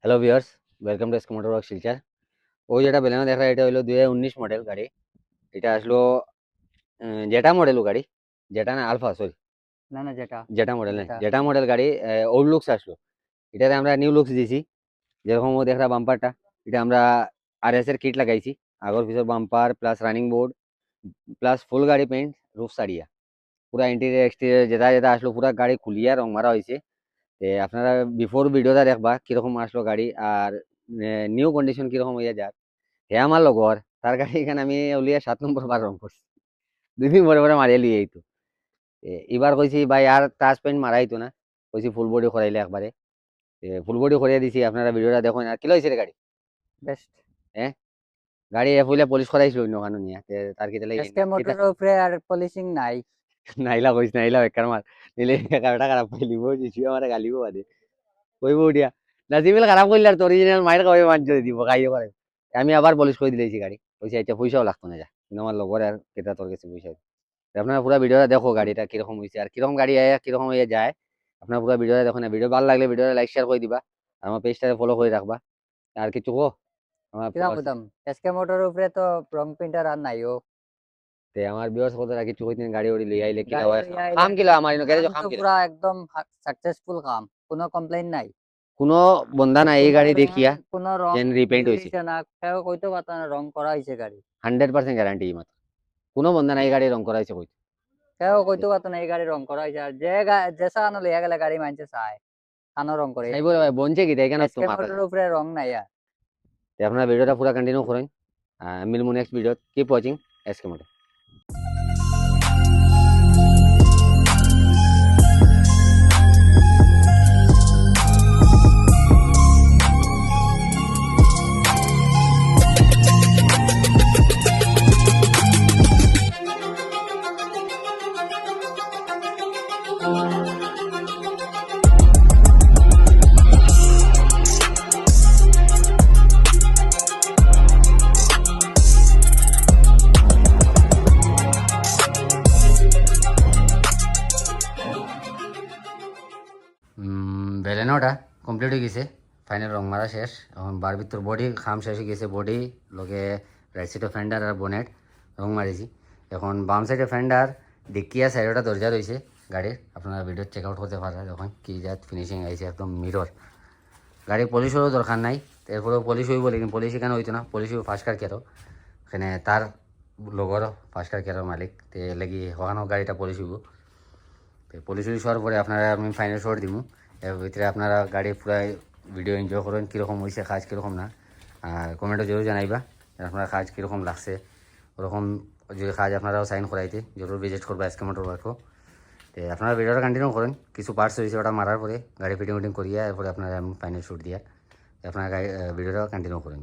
Hello viewers, welcome to SK motor work Silchar. ওই যেটা Baleno দেখা এটা হলো 2019 মডেল গাড়ি। এটা আসলো জেটা মডেল গাড়ি, জেটা না আলফা, সরি না না যেটা জেটা মডেল না, যেটা জেটা মডেল গাড়ি। ওল্ড লুকস আসলো, এটাতে আমরা নিউ লুকস দিছি। যেরকম ও দেখা বাম্পারটা, এটা আমরা আরএস এর কিট লাগাইছি, আগর পিছর bumper plus running board plus full গাড়ি পেন্ট, রুফ সারিয়া, পুরা ইন্টেরিয়র এক্সটেরিয়র যেটা যেটা আসলো পুরা গাড়ি খুলিয়া রং মারা হয়েছে। আপনারা বিফোর ভিডিওটা দেখবা কিরকম আসলো গাড়ি আর নিউ কন্ডিশন কিরকম হইয়া যায়। হে আমার লগর, তার গাড়ি এখানে আমি উলিয়া 7 নম্বর বার রং করছি, 2 দিন পরে পরে মারিয়ে লিয়ে আইতো। এবার কইছি ভাই আর টাচ পেন্ট মারাইতো না, কইছি ফুল বডি করাইলে একবারে। ফুল বডি করিয়ে দিছি, আপনারা ভিডিওটা দেখুন। আর কি লইছে রে গাড়ি? বেস্ট হ্যাঁ, গাড়ি ফুলে পলিশ করাইছিল অন্য কারণ নিয়ে, তার কি তাহলে এসকে মোটরের উপরে আর পলিশিং নাই। নাইলা কইস নাইলা বেকার মার, নিলে গাড়িটা খারাপ করে লিব, জিসিও আমার গালিব বাদে কইব উঠিয়া নাজিমিল খারাপ করলে আর অরিজিনাল মায়ের কবে মাঞ্চ দিব খাইয়ে করে। আমি আবার পলিশ করে দিলেছি গাড়ি, পয়সা আচ্ছা পয়সাও লাগতো না, যা কিন্তু আমার লগর আর কেটা তোর কাছে পয়সা। আপনারা পুরো ভিডিওটা দেখো গাড়িটা কিরকম হয়েছে আর কিরকম গাড়ি আয় কিরকম হয়ে যায়। আপনারা পুরো ভিডিওটা দেখো না, ভিডিও ভালো লাগলে ভিডিওটা লাইক শেয়ার করে দিবা আর আমার পেজটাকে ফলো করে রাখবা। আর কিছু কো আমার কিরকম কইতাম, এসকে মোটরের উপরে তো রং পেন্টার আর নাইও। আমার বিয়ার্স কত কিছু কইতেন গাড়ি ওড়ি লিয়ে আইলে কিলা গাড়ি হয়, লইয়া আইলে কাম কিলা আমার গ্যারেজ কাম কাম তো কিলা, পুরা একদম সাকসেসফুল কাম, কোনো কমপ্লেইন নাই। কোনো বন্ধা নাই এই কোনো গাড়ি রং দেখিয়া কোনো রং যেন রিপেইন্ট হয়েছে। উড়িছে না, কেউ কইতে পারত না রং করা হয়েছে গাড়ি। 100% গ্যারান্টি মাত্র, কোনো বন্ধা নাই এই গাড়ি রং করা হয়েছে কইতে। কেউ কইতে পারত না এই গাড়ি রং করা হয়েছে। আর যে যে সানো লইয়া গেলে গাড়ি মানছে চায় সানো রং করে। সাইবো ভাই বনছে কি এখানে তো এসকে মাথা মোটরের যায়। উপরে রং নাই আর। আপনারা ভিডিওটা পুরো কন্টিনিউ করেন, মিলমু next video, keep watching SK motor. বেলেনোটা কমপ্লিট হয়ে গেছে, ফাইনাল রং মারা শেষ। এখন বার ভিতর বডি খাম শেষ হয়ে গেছে, বডি লগে রাইট সাইডে ফেন্ডার আর বোনেট রং মারিছি। এখন বাম সাইডে ফেন্ডার, ডিক্কিয়া সাইডটা দরজা রয়েছে গাড়ির, আপনারা ভিডিও চেক আউট করতে পারেন। দেখুন কি জাত ফিনিশিং আইছে, একদম মিরর। গাড়ি পলিশেরও দরকার নাই, এরপরেও পলিশ হইব, লেকিন পলিশ এখানে হইতো না, পলিশ হইব ফার্স্টকার কেরো, এখানে তার লগর ফার্স্টকার কেরোর মালিক, তে লাগি ওখানেও গাড়িটা পলিশ হইব। তো পলিশ উলিশ হওয়ার পরে আপনারা আমি ফাইনাল শট দিব, এর ভিতরে আপনারা গাড়ি পুরো ভিডিও এনজয় করেন, কীরকম হয়েছে কাজ কীরকম না। আর কমেন্টও জরুর জানাইবা আপনার কাজ কীরকম লাগছে, ওরকম যদি কাজ আপনারাও সাইন করাইতে জরুর ভিজিট করবা এসকে মোটর ওয়ার্কও। তো আপনারা ভিডিওটা কন্টিনিউ করেন, কিছু পার্টস হয়েছে ওটা মারার পরে গাড়ি ফিটিং করিয়া এরপরে আপনারা আমি ফাইনাল শুট দিয়া আপনারা গাড়ি ভিডিওটা কন্টিনিউ করেন।